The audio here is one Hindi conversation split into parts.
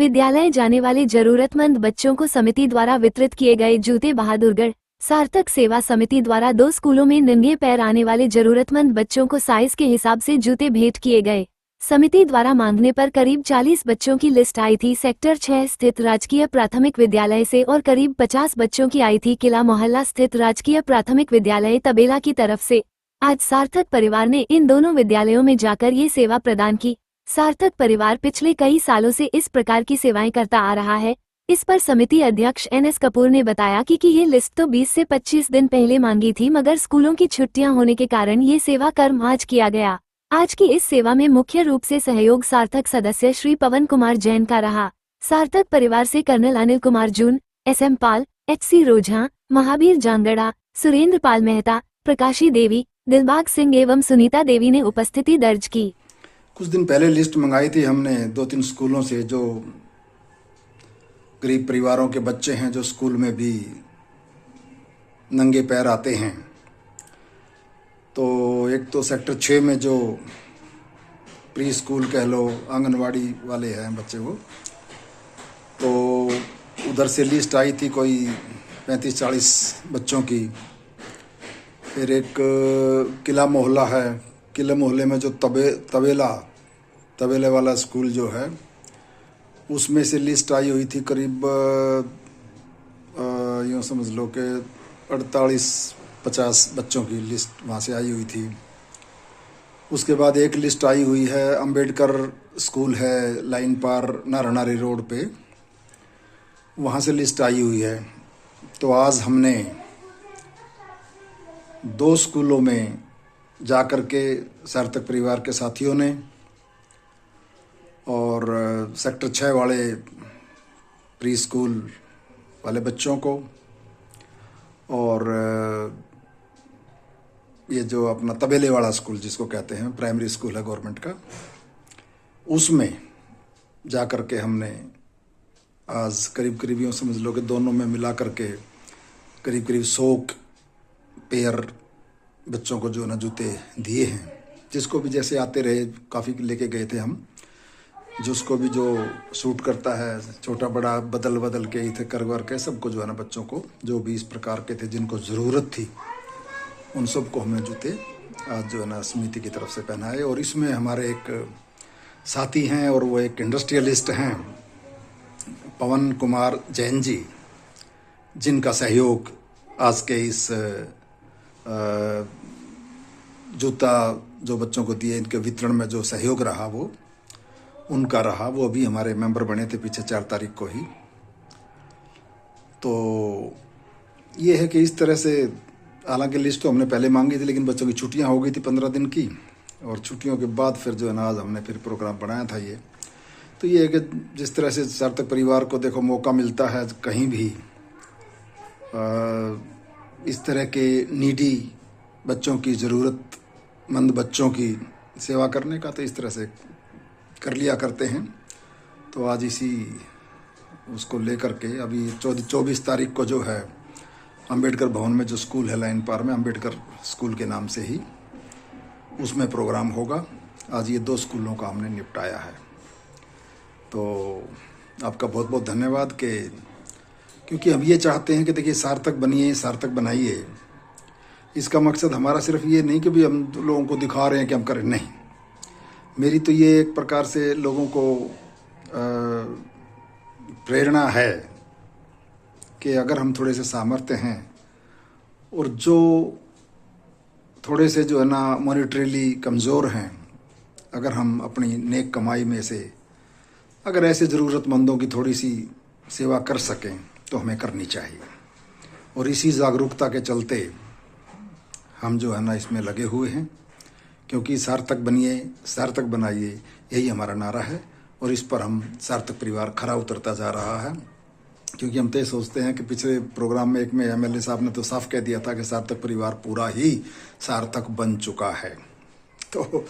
विद्यालय जाने वाले जरूरतमंद बच्चों को समिति द्वारा वितरित किए गए जूते। बहादुरगढ़ सार्थक सेवा समिति द्वारा 2 स्कूलों में नंगे पैर आने वाले जरूरतमंद बच्चों को साइज के हिसाब से जूते भेंट किए गए। समिति द्वारा मांगने पर करीब 40 बच्चों की लिस्ट आई थी सेक्टर 6 स्थित राजकीय प्राथमिक विद्यालय से और करीब 50 बच्चों की आई थी किला मोहल्ला स्थित राजकीय प्राथमिक विद्यालय तबेला की तरफ से। आज सार्थक परिवार ने इन दोनों विद्यालयों में जाकर ये सेवा प्रदान की। सार्थक परिवार पिछले कई सालों से इस प्रकार की सेवाएं करता आ रहा है। इस पर समिति अध्यक्ष NS कपूर ने बताया कि ये लिस्ट तो 20 से 25 दिन पहले मांगी थी, मगर स्कूलों की छुट्टियां होने के कारण ये सेवा कर्म आज किया गया। आज की इस सेवा में मुख्य रूप से सहयोग सार्थक सदस्य श्री पवन कुमार जैन का रहा। सार्थक परिवार से कर्नल अनिल कुमार जून, SM पाल, HC रोझा, महावीर जांगड़ा, सुरेंद्र पाल मेहता, प्रकाशी देवी, दिलबाग सिंह एवं सुनीता देवी ने उपस्थिति दर्ज की। कुछ दिन पहले लिस्ट मंगाई थी हमने 2-3 स्कूलों से, जो गरीब परिवारों के बच्चे हैं जो स्कूल में भी नंगे पैर आते हैं। तो एक तो सेक्टर 6 में जो प्री स्कूल कह लो, आंगनवाड़ी वाले हैं बच्चे वो, तो उधर से लिस्ट आई थी कोई 35-40 बच्चों की। फिर एक किला मोहल्ला है, किले मोहल्ले में जो तबेले वाला स्कूल जो है, उसमें से लिस्ट आई हुई थी करीब यूँ समझ लो कि 48-50 बच्चों की लिस्ट वहाँ से आई हुई थी। उसके बाद एक लिस्ट आई हुई है, अंबेडकर स्कूल है लाइन पार नारानारी रोड पे, वहाँ से लिस्ट आई हुई है। तो आज हमने 2 स्कूलों में जा कर के सार्थक परिवार के साथियों ने और सेक्टर 6 वाले प्री स्कूल वाले बच्चों को और ये जो अपना तबेले वाला स्कूल जिसको कहते हैं, प्राइमरी स्कूल है गवर्नमेंट का, उसमें जा कर के हमने आज करीब यूँ समझ लो कि दोनों में मिला करके करीब 100 पेयर बच्चों को जो ना जूते दिए हैं। जिसको भी जैसे आते रहे, काफ़ी लेके गए थे हम, जिसको भी जो सूट करता है, छोटा बड़ा बदल के इथे कर के सबको जो है ना बच्चों को जो भी इस प्रकार के थे जिनको ज़रूरत थी, उन सबको हमने जूते आज जो है ना समिति की तरफ से पहनाए। और इसमें हमारे एक साथी हैं और वो एक इंडस्ट्रियलिस्ट हैं, पवन कुमार जैन जी, जिनका सहयोग आज के इस जूता जो बच्चों को दिए इनके वितरण में जो सहयोग रहा वो उनका रहा। वो अभी हमारे मेंबर बने थे पीछे 4 तारीख को ही। तो ये है कि इस तरह से, हालांकि लिस्ट तो हमने पहले मांगी थी, लेकिन बच्चों की छुट्टियां हो गई थी 15 दिन की, और छुट्टियों के बाद फिर जो है ना आज हमने फिर प्रोग्राम बनाया था ये। तो ये है कि जिस तरह से सार्थक परिवार को देखो मौका मिलता है कहीं भी इस तरह के नीडी बच्चों की, ज़रूरतमंद बच्चों की सेवा करने का, तो इस तरह से कर लिया करते हैं। तो आज इसी उसको लेकर के अभी 24 तारीख को जो है अंबेडकर भवन में जो स्कूल है लाइन पार में, अंबेडकर स्कूल के नाम से ही, उसमें प्रोग्राम होगा। आज ये 2 स्कूलों का हमने निपटाया है। तो आपका बहुत बहुत धन्यवाद क्योंकि हम ये चाहते हैं कि देखिए सार्थक बनिए, सार्थक बनाइए। इसका मकसद हमारा सिर्फ ये नहीं कि भी हम लोगों को दिखा रहे हैं कि हम करें, नहीं। मेरी तो ये एक प्रकार से लोगों को प्रेरणा है कि अगर हम थोड़े से सामर्थ्य हैं और जो थोड़े से जो है ना मॉनिटरीली कमज़ोर हैं, अगर हम अपनी नेक कमाई में से अगर ऐसे ज़रूरतमंदों की थोड़ी सी सेवा कर सकें तो हमें करनी चाहिए। और इसी जागरूकता के चलते हम जो है ना इसमें लगे हुए हैं, क्योंकि सार्थक बनिए, सार्थक बनाइए, यही हमारा नारा है। और इस पर हम सार्थक परिवार खरा उतरता जा रहा है, क्योंकि हम तो ये सोचते हैं कि पिछले प्रोग्राम में एक में MLA साहब ने तो साफ कह दिया था कि सार्थक परिवार पूरा ही सार्थक बन चुका है। तो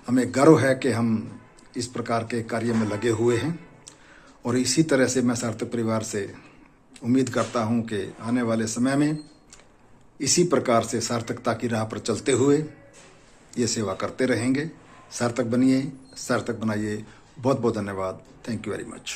हमें गर्व है कि हम इस प्रकार के कार्य में लगे हुए हैं। और इसी तरह से मैं सार्थक परिवार से उम्मीद करता हूं कि आने वाले समय में इसी प्रकार से सार्थकता की राह पर चलते हुए ये सेवा करते रहेंगे। सार्थक बनिए, सार्थक बनाइए। बहुत बहुत धन्यवाद। Thank you very much.